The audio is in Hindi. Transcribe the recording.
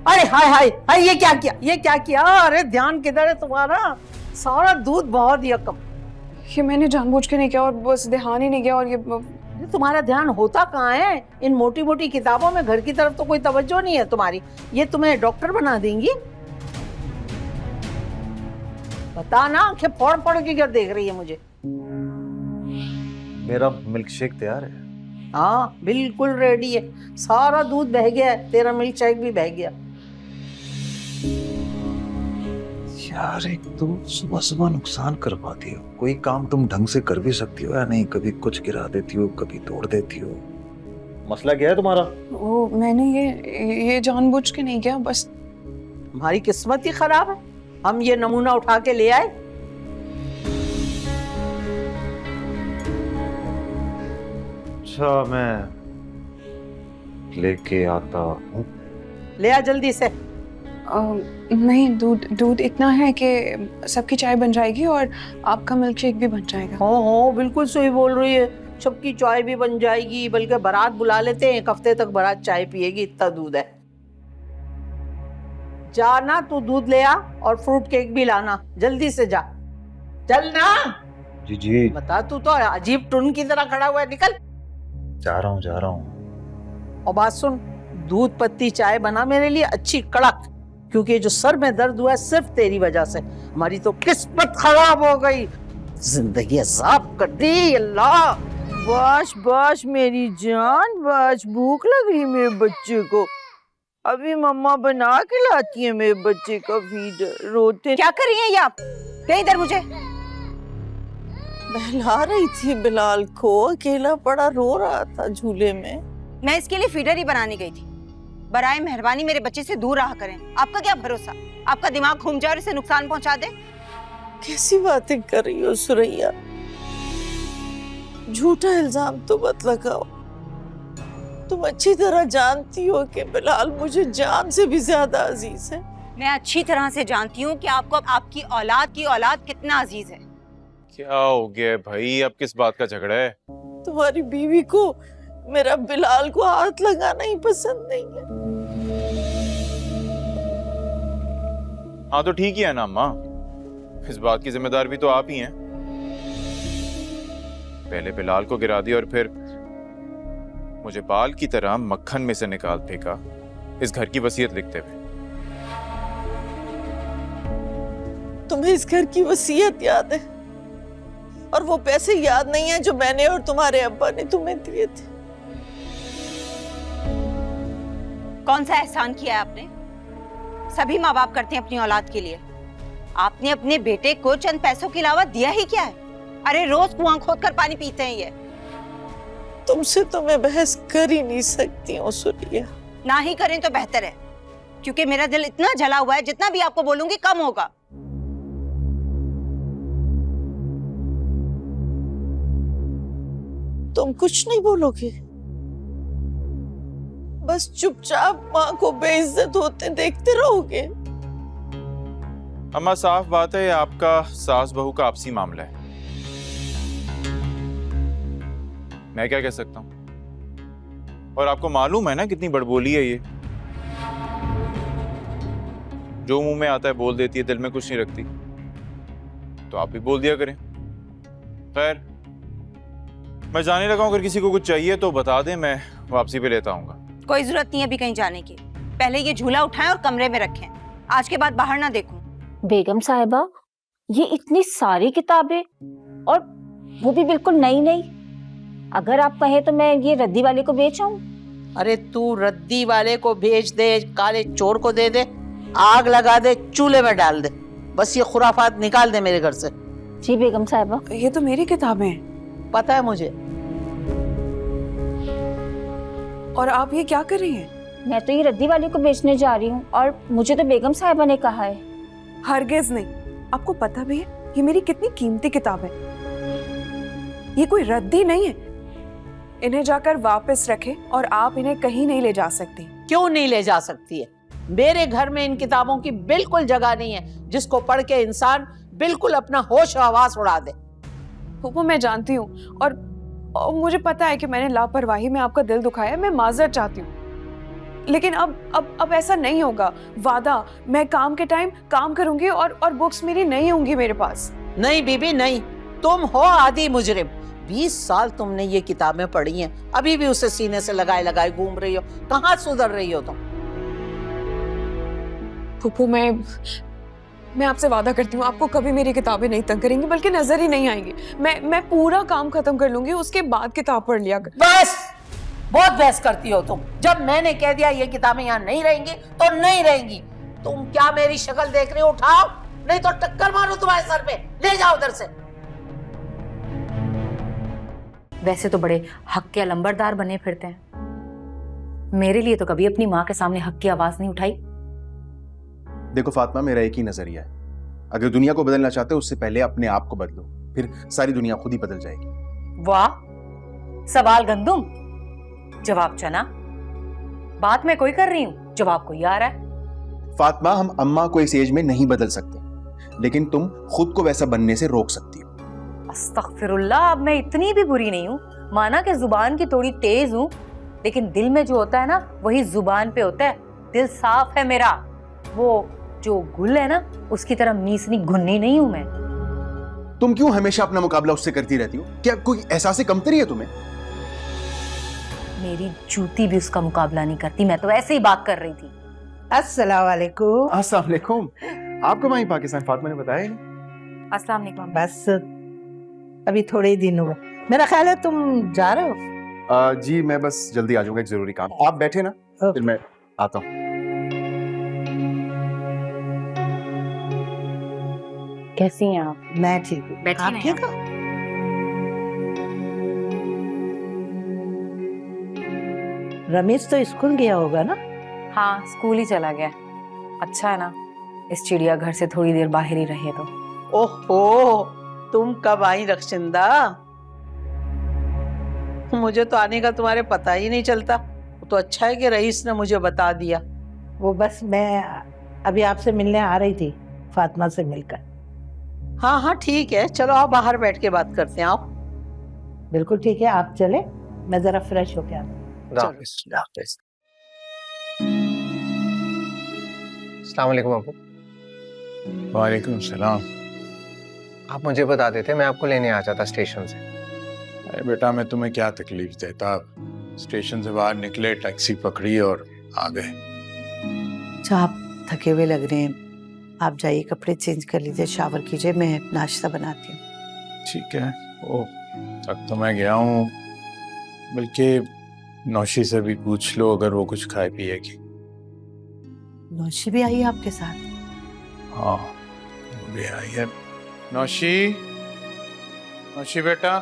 अरे हाय हाय हाय, ये क्या किया, ये क्या किया? अरे ध्यान किधर है तुम्हारा? सारा दूध बहुत दिया कम। ये मैंने जानबूझ के नहीं किया और बस ध्यान ही नहीं गया। और ये तुम्हारा ध्यान होता कहाँ है? इन मोटी मोटी किताबों में घर की तरफ तो कोई तवज्जो नहीं है तुम्हारी। ये तुम्हें डॉक्टर बना देंगी। बता ना, आंखें फोड़ फोड़ के क्या देख रही है मुझे? मेरा मिल्क शेक तैयार है। हाँ बिल्कुल रेडी है। सारा दूध बह गया है, तेरा मिल्क शेक भी बह गया। यार एक तो सुबह सुबह नुकसान करवाती हो। कोई काम तुम ढंग से कर भी सकती हो या नहीं? कभी कुछ गिरा देती हो, कभी तोड़ देती हो। मसला क्या है तुम्हारा? वो मैंने ये जानबूझ के नहीं किया, बस हमारी किस्मत ही खराब है। हम ये नमूना उठा के ले आए। अच्छा मैं लेके आता हूँ। ले आ जल्दी से। नहीं, दूध इतना है कि सबकी चाय बन जाएगी और आपका मिल्क शेक भी बन जाएगा। हो बिल्कुल सही बोल रही है। सबकी चाय भी बन जाएगी, बल्कि बारात बुला लेते हैं, 1 हफ्ते तक बारात चाय पिएगी, इतना दूध है। जाना, तू दूध ले आ और फ्रूट केक भी लाना, जल्दी से जा। चल ना। जी जी बता, तू तो अजीब टुन की तरह खड़ा हुआ है, निकल। जा रहा हूँ। और बात सुन, दूध पत्ती चाय बना मेरे लिए अच्छी कड़क, क्योंकि जो सर में दर्द हुआ है सिर्फ तेरी वजह से। हमारी तो किस्मत खराब हो गई, जिंदगी अजाब कर दी। अल्लाह, बस बस मेरी जान, बस भूख लग रही है मेरे बच्चे को। अभी मम्मा बना के लाती है मेरे बच्चे का फीडर। रोते क्या कर रही हैं ये आप? दे इधर मुझे। बहला रही थी बिलाल को, अकेला पड़ा रो रहा था झूले में। मैं इसके लिए फीडर ही बनाने गई थी। बराए मेहरबानी मेरे बच्चे से दूर रहा करें। आपका क्या भरोसा, आपका दिमाग घूम जाए और इसे नुकसान पहुंचा दे। कैसी बातें कर रही हो सुरैया? झूठा इल्जाम तो मत लगाओ। तुम अच्छी तरह जानती हो कि बिलाल मुझे जान से भी ज्यादा अजीज है। मैं अच्छी तरह से जानती हूँ कि आपको आपकी औलाद कितना अजीज है। क्या हो गया भाई, अब किस बात का झगड़ा है? तुम्हारी बीवी को मेरा बिलाल को हाथ लगाना ही पसंद नहीं है। हाँ तो ठीक ही है ना अम्मा, इस बात की जिम्मेदार भी तो आप ही हैं। पहले बिलाल को गिरा दिया और फिर मुझे बाल की तरह मक्खन में से निकाल फेंका इस घर की वसीयत लिखते हुए। तुम्हें इस घर की वसीयत याद है, और वो पैसे याद नहीं है जो मैंने और तुम्हारे अब्बा ने तुम्हें दिए थे। कौन सा एहसान किया है आपने? सभी माँ बाप करते हैं अपनी औलाद के लिए। आपने अपने बेटे को चंद पैसों के अलावा दिया ही क्या है? अरे रोज कुआं खोद कर पानी पीते हैं ये। तुमसे तो मैं बहस कर ही नहीं सकती हूँ सुरिया। ना ही करें तो बेहतर है, क्योंकि मेरा दिल इतना जला हुआ है, जितना भी आपको बोलूंगी कम होगा। तुम कुछ नहीं बोलोगे? बस चुपचाप माँ को बेइज्जत होते देखते रहोगे? अम्मा साफ बात है, आपका सास बहू का आपसी मामला है। मैं क्या कह सकता हूँ? और आपको मालूम है ना कितनी बड़बोली है ये। जो मुंह में आता है बोल देती है, दिल में कुछ नहीं रखती। तो आप भी बोल दिया करें। खैर मैं जाने लगा हूं, अगर किसी को कुछ चाहिए तो बता दें, मैं वापसी पे लेता आऊंगा। कोई जरूरत नहीं है अभी कहीं जाने की। पहले ये झूला उठाएं और कमरे में रखें। आज के बाद बाहर ना देखूं। बेगम साहिबा, ये इतनी सारी किताबें, और वो भी बिल्कुल नई नई। अगर आप कहें तो मैं ये रद्दी वाले को बेच आऊं। अरे तू रद्दी वाले को भेज दे, काले चोर को दे दे, आग लगा दे, चूल्हे में डाल दे, बस ये खुराफात निकाल दे मेरे घर से। जी बेगम साहिबा। ये तो मेरी किताबें हैं। पता है मुझे। और आप ये क्या कर रही हैं? मैं तो ये रद्दी वाले को बेचने जा रही हूँ, और मुझे तो बेगम साहिबा ने कहा है। हरगिज नहीं। आपको पता भी है ये मेरी कितनी कीमती किताब है। ये कोई रद्दी नहीं है। इन्हें जाकर वापस रखें, और आप इन्हें कहीं नहीं ले जा सकती। क्यों नहीं ले जा सकती है? मेरे घर में इन किताबों की बिल्कुल जगह नहीं है, जिसको पढ़ के इंसान बिल्कुल अपना होश हवास उड़ा दे। वो मैं जानती हूँ, और मुझे पता है कि मैंने लापरवाही में आपका दिल दुखाया है। मैं माजरत चाहती हूँ। लेकिन अब ऐसा नहीं होगा। वादा, मैं काम के टाइम काम करूंगी और बुक्स मेरी नहीं होंगी मेरे पास। नहीं बीबी नहीं, तुम हो आदि मुजरिम। 20 साल तुमने ये किताबें पढ़ी हैं, अभी भी उसे सीने से लगाए लगाए घूम रही हो। कहाँ सुधर रही हो तुम? फूफू, मैं आपसे वादा करती हूँ, आपको कभी मेरी किताबें नहीं तंग करेंगी, बल्कि नजर ही नहीं आएंगी। मैं पूरा काम खत्म कर लूंगी, उसके बाद किताब पढ़ लिया कर। बस, बहुत बहस करती हो तुम। जब मैंने कह दिया ये किताबें यहाँ नहीं रहेंगी तो नहीं रहेंगी। तुम क्या मेरी शक्ल देख रही हो? उठाओ, नहीं तो टक्कर मारो तुम्हारे सर पे। ले जाओ उधर से। वैसे तो बड़े हक के अलंबरदार बने फिरते हैं, मेरे लिए तो कभी अपनी माँ के सामने हक की आवाज नहीं उठाई। देखो फातिमा, मेरा एक ही नजरिया है, अगर दुनिया को बदलना चाहते हो उससे पहले अपने आप को बदलो, फिर सारी दुनिया खुद ही बदल जाएगी। वाह, सवाल गंदुम, जवाब चना। बात मैं कोई कर रही हूँ, जवाब कोई आ रहा है। फातिमा, हम अम्मा को इस एज में नहीं बदल सकते, लेकिन तुम खुद को वैसा बनने से रोक सकती हो। अस्तगफिरुल्लाह, अब मैं इतनी भी बुरी नहीं हूँ। माना कि जुबान की थोड़ी तेज हूँ, लेकिन दिल में जो होता है ना, वही जुबान पे होता है। दिल साफ है मेरा। वो जो गुल है ना, उसकी तरह मीसनी घुन्नी नहीं हूं मैं। तुम क्यों हमेशा अपना मुकाबला उससे करती रहती हो? क्या कोई एहसास कमतरी है तुम्हें? मेरी जूती भी उसका मुकाबला नहीं करती, मैं तो ऐसे ही बात कर रही थी। अस्सलाम वालेकुम। अस्सलाम वालेकुम। आपको वहीं पाकिस्तान फातिमा ने बताया नहीं? अस्सलाम वालेकुम। बस अभी थोड़े ही दिन हुए। मेरा ख्याल है तुम जा रहे हो। जी मैं बस जल्दी आ जाऊंगा, एक जरूरी काम। आप बैठे ना, फिर मैं आता हूँ। कैसी हैं आप? मैं ठीक हूँ। बैठिए आप ना ठीक हो? रमेश तो स्कूल गया होगा ना? हाँ, स्कूल ही चला गया। अच्छा है ना, इस चिड़ियाघर से थोड़ी देर बाहर ही रहे तो। ओहो, तुम कब आई रक्षिंदा? मुझे तो आने का तुम्हारे पता ही नहीं चलता। तो अच्छा है कि रईस ने मुझे बता दिया। वो बस मैं अभी आपसे मिलने आ रही थी, फातिमा से मिलकर। हाँ हाँ ठीक है, चलो आओ बाहर बैठ के बात करते हैं। आओ। बिल्कुल ठीक है, आप चले, मैं जरा फ्रेश होके आता हूँ। अस्सलाम वालेकुम अबू। वालेकुम सलाम। आप मुझे बता देते, मैं आपको लेने आ जाता स्टेशन से। अरे बेटा, मैं तुम्हें क्या तकलीफ देता। स्टेशन से बाहर निकले, टैक्सी पकड़ी और आ गए। अच्छा, आप थके हुए लग रहे हैं, आप जाइए कपड़े चेंज कर लीजिए, शावर कीजिए, मैं नाश्ता बनाती हूँ। ठीक है। ओह, तक तो मैं गया हूँ। बल्कि नौशी से भी पूछ लो अगर वो कुछ खाए पिएगी। नौशी भी आई है आपके साथ? हाँ, वो भी आई है। नौशी, नौशी बेटा।